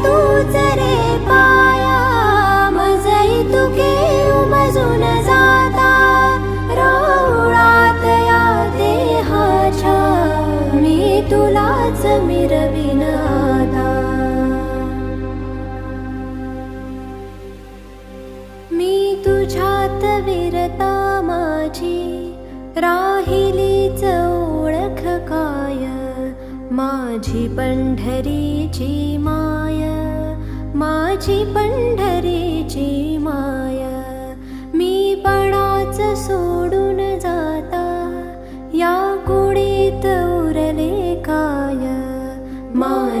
तूच रे पाया, मजई तुके उमजून जाता राऊळात या देहाच्या, मी तुलाच मिरवीन आता. मी तुझ्यात विरता माझी राहिलीच ओळख काय, माझी पंढरीची माय, माझी पंढरीची माय. मी पणाच सोडून जाता या कुडीत